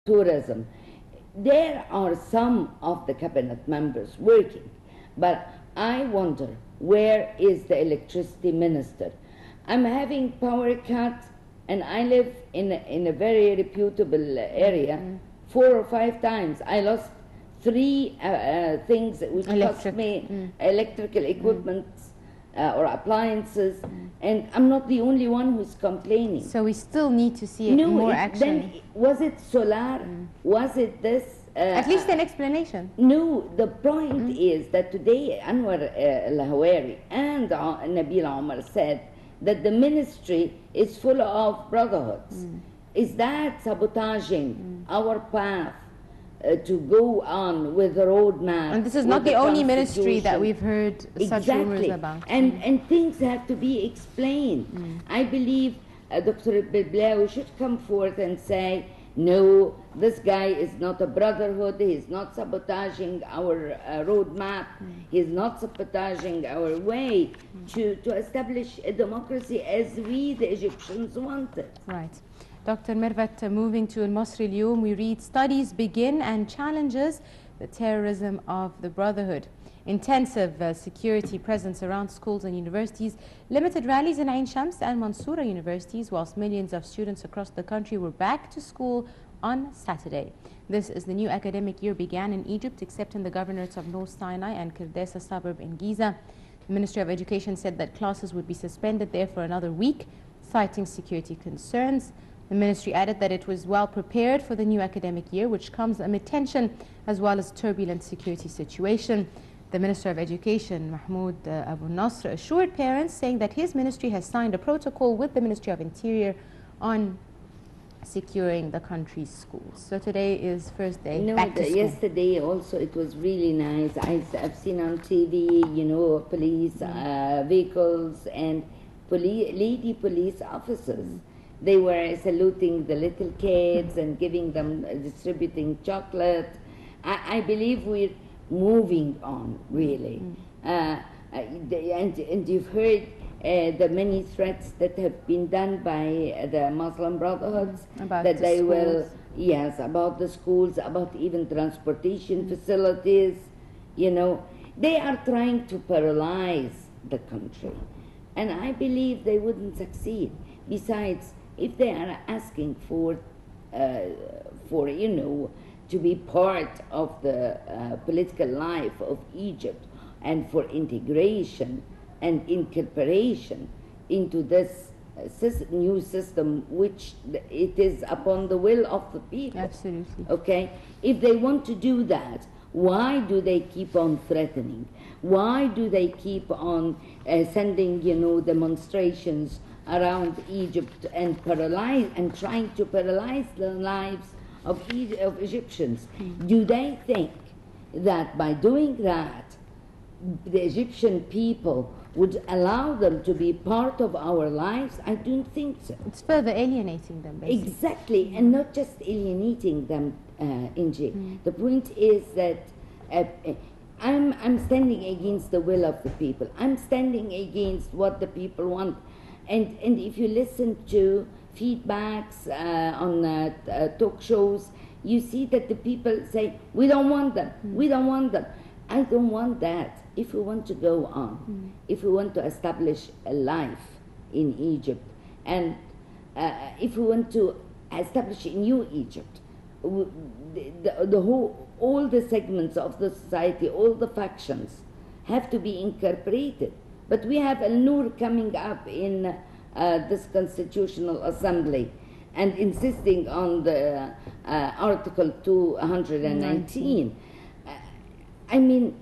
tourism. There are some of the cabinet members working, but I wonder, where is the electricity minister? I'm having power cut, and I live in a very reputable area. 4 or 5 times. I lost 3 things which cost me electrical equipment or appliances, and I'm not the only one who's complaining. So we still need to see more action. Then was it solar? Was it this? At least an explanation. No, the point is that today Anwar al-Hawari and Nabil Omar said that the ministry is full of brotherhoods. Is that sabotaging our path to go on with the roadmap? And this is not the only ministry that we've heard such rumors about. And things have to be explained. I believe Dr. Bilblawi should come forth and say, no, this guy is not a brotherhood, he is not sabotaging our roadmap, he is not sabotaging our way to establish a democracy as we, the Egyptians, wanted. Right. Dr. Mervat, moving to Al-Masri Al-Yawm, we read, studies begin and challenges the terrorism of the Brotherhood. Intensive security presence around schools and universities, limited rallies in Ain Shams and Mansoura universities, whilst millions of students across the country were back to school on Saturday. This is the new academic year began in Egypt, except in the governorates of North Sinai and Kirdesa suburb in Giza. The Ministry of Education said that classes would be suspended there for another week, citing security concerns. The ministry added that it was well prepared for the new academic year, which comes amid tension as well as turbulent security situation. The Minister of Education, Mahmoud Abu Nasr, assured parents, saying that his ministry has signed a protocol with the Ministry of Interior on securing the country's schools. So today is first day back to school. Yesterday also it was really nice. I've seen on TV, you know, police vehicles and lady police officers. They were saluting the little kids and giving them, distributing chocolate. I believe we're moving on, really. And you've heard the many threats that have been done by the Muslim Brotherhoods, about that the they schools. will, yes, about the schools, about even transportation facilities, you know. They are trying to paralyze the country, and I believe they wouldn't succeed. Besides, if they are asking for you know, to be part of the political life of Egypt and for integration and incorporation into this new system, which it is upon the will of the people. Absolutely. Okay? If they want to do that, why do they keep on threatening? Why do they keep on sending, you know, demonstrations around Egypt and trying to paralyze the lives of Egyptians? Do they think that by doing that, the Egyptian people would allow them to be part of our lives? I don't think so. It's further alienating them, basically. Exactly, and not just alienating them, Inji. The point is that I'm standing against the will of the people. I'm standing against what the people want. And if you listen to feedbacks on talk shows, you see that the people say, we don't want them, we don't want them. I don't want that. If we want to go on, if we want to establish a life in Egypt, and if we want to establish a new Egypt, all the segments of the society, all the factions have to be incorporated. But we have Al-Nur coming up in this Constitutional Assembly and insisting on the Article 219. I mean,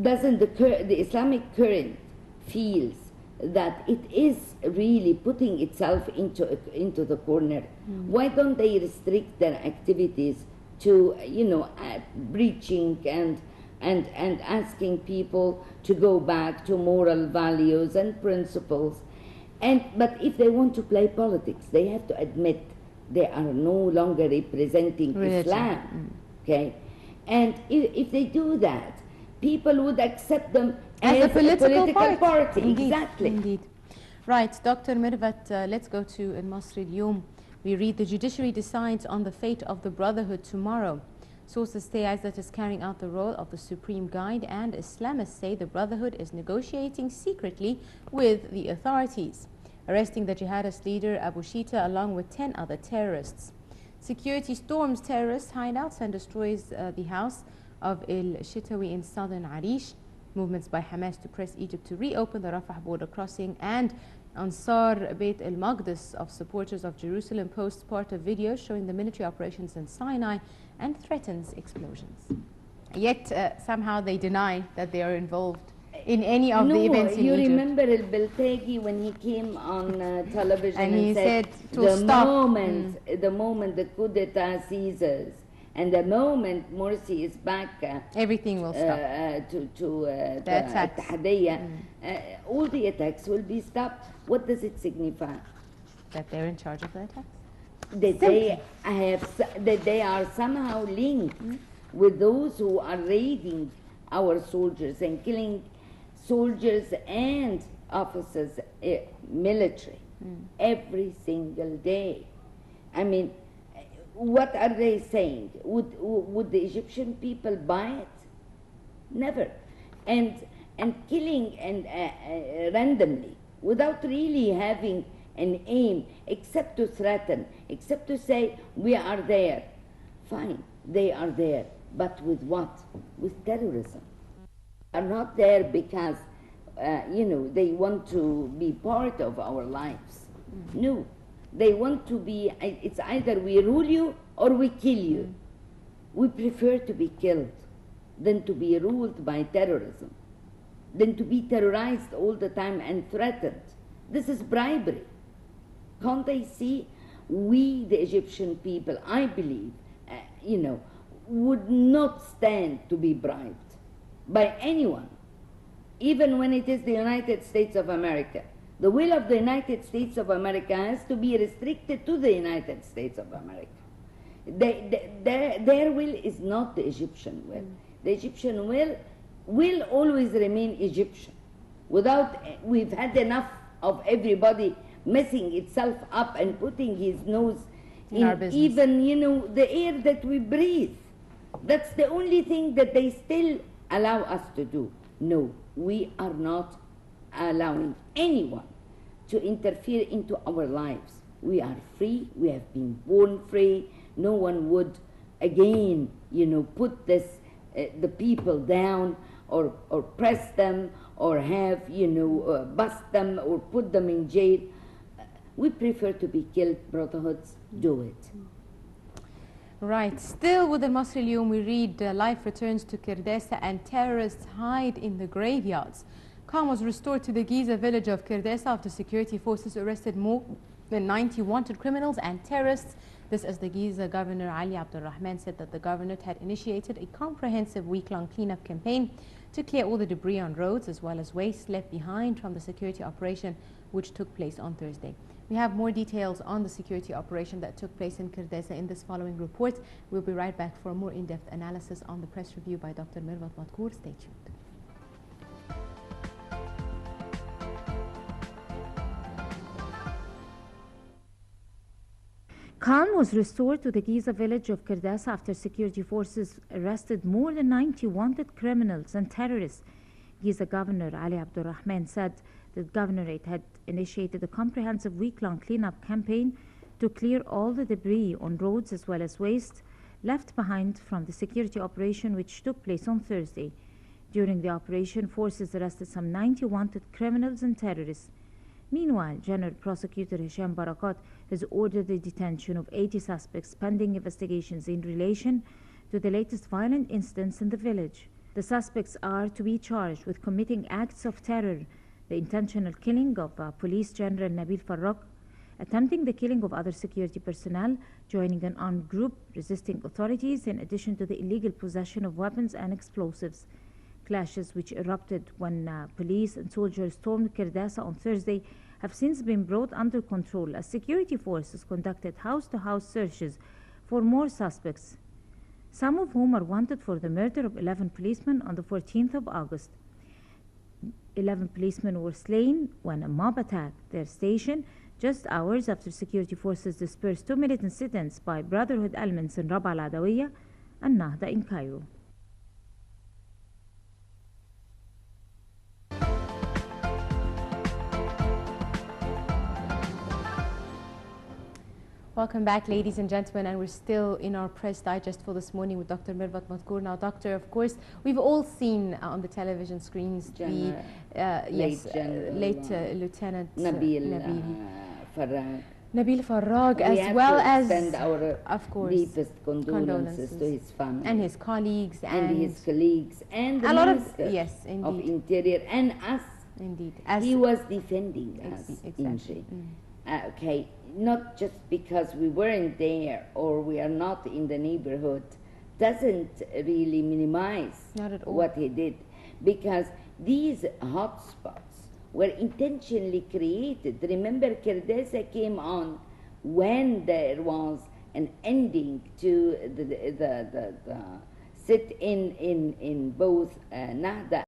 doesn't the Islamic current feels that it is really putting itself into the corner? Why don't they restrict their activities to, you know, breaching and asking people to go back to moral values and principles? But if they want to play politics, they have to admit they are no longer representing Islam. Okay, and if they do that, people would accept them as a political party. Indeed, Exactly. Indeed. Right, Dr. Mervat, let's go to Al-Masri Al-Yawm. We read the judiciary decides on the fate of the Brotherhood tomorrow. Sources say ISIS is carrying out the role of the supreme guide, and Islamists say the Brotherhood is negotiating secretly with the authorities, arresting the jihadist leader Abu Shita along with 10 other terrorists. Security storms terrorist hideouts and destroys the house of El-Shitawi in southern Arish. Movements by Hamas to press Egypt to reopen the Rafah border crossing, and Ansar Beit el-Maqdis of supporters of Jerusalem posts part of video showing the military operations in Sinai and threatens explosions. Yet somehow they deny that they are involved in any of the events in Egypt. You remember El-Beltagi when he came on television and he said the moment the coup d'etat ceases and the moment Morsi is back, everything will stop. The attacks. All the attacks will be stopped. What does it signify? That they're in charge of the attacks? That they are somehow linked with those who are raiding our soldiers and killing soldiers and officers, military, every single day. I mean, what are they saying? Would the Egyptian people buy it? Never. And killing randomly without really having an aim, except to threaten, except to say we are there. Fine, they are there, but with what? With terrorism. Are not there because they want to be part of our lives. No. They want to be, it's either we rule you or we kill you. We prefer to be killed than to be ruled by terrorism, than to be terrorized all the time and threatened. This is bribery. Can't they see? We, the Egyptian people, I believe, would not stand to be bribed by anyone, even when it is the United States of America. The will of the United States of America has to be restricted to the United States of America. Their will is not the Egyptian will. The Egyptian will always remain Egyptian. We've had enough of everybody messing itself up and putting his nose in our business. Even, the air that we breathe. That's the only thing that they still allow us to do. No, we are not allowing anyone to interfere into our lives. We are free. We have been born free. No one would again, put the people down or press them or have, bust them or put them in jail. We prefer to be killed, brotherhoods. Do it. Right. Still with the Masri Al-Yawm, we read life returns to Kirdesa and terrorists hide in the graveyards. Calm was restored to the Giza village of Kirdesa after security forces arrested more than 90 wanted criminals and terrorists. This as the Giza Governor Ali Abdurrahman said that the governorate had initiated a comprehensive week-long cleanup campaign to clear all the debris on roads as well as waste left behind from the security operation which took place on Thursday. We have more details on the security operation that took place in Kirdesa in this following report. We'll be right back for a more in-depth analysis on the press review by Dr. Mervat Madkour. Stay tuned. Calm was restored to the Giza village of Kirdesa after security forces arrested more than 90 wanted criminals and terrorists. Giza Governor Ali Abdurrahman said the governorate had initiated a comprehensive week-long cleanup campaign to clear all the debris on roads as well as waste left behind from the security operation which took place on Thursday. During the operation, forces arrested some 90 wanted criminals and terrorists. Meanwhile, General Prosecutor Hisham Barakat has ordered the detention of 80 suspects pending investigations in relation to the latest violent incidents in the village. The suspects are to be charged with committing acts of terror, the intentional killing of Police General Nabil Farrokh, attempting the killing of other security personnel, joining an armed group, resisting authorities, in addition to the illegal possession of weapons and explosives. Clashes which erupted when police and soldiers stormed Kirdesa on Thursday have since been brought under control as security forces conducted house-to-house searches for more suspects, some of whom are wanted for the murder of 11 policemen on the 14th of August. 11 policemen were slain when a mob attacked their station just hours after security forces dispersed 2 militant sit-ins by Brotherhood elements in Rabaa al-Adawiyya and Nahda in Cairo. Welcome back, ladies and gentlemen, and we're still in our press digest for this morning with Dr. Mervat Madkour. Now, Doctor, of course, we've all seen on the television screens the late Lieutenant Nabil Farag, as well as send our of course deepest condolences to his family and his colleagues and his colleagues and the a lot Minister of Interior and us. Indeed, he was defending us. Exactly. Okay, not just because we weren't there or we are not in the neighborhood doesn't really minimize what he did, because these hotspots were intentionally created. Remember, Kardasa came on when there was an ending to the sit-in in both Nahda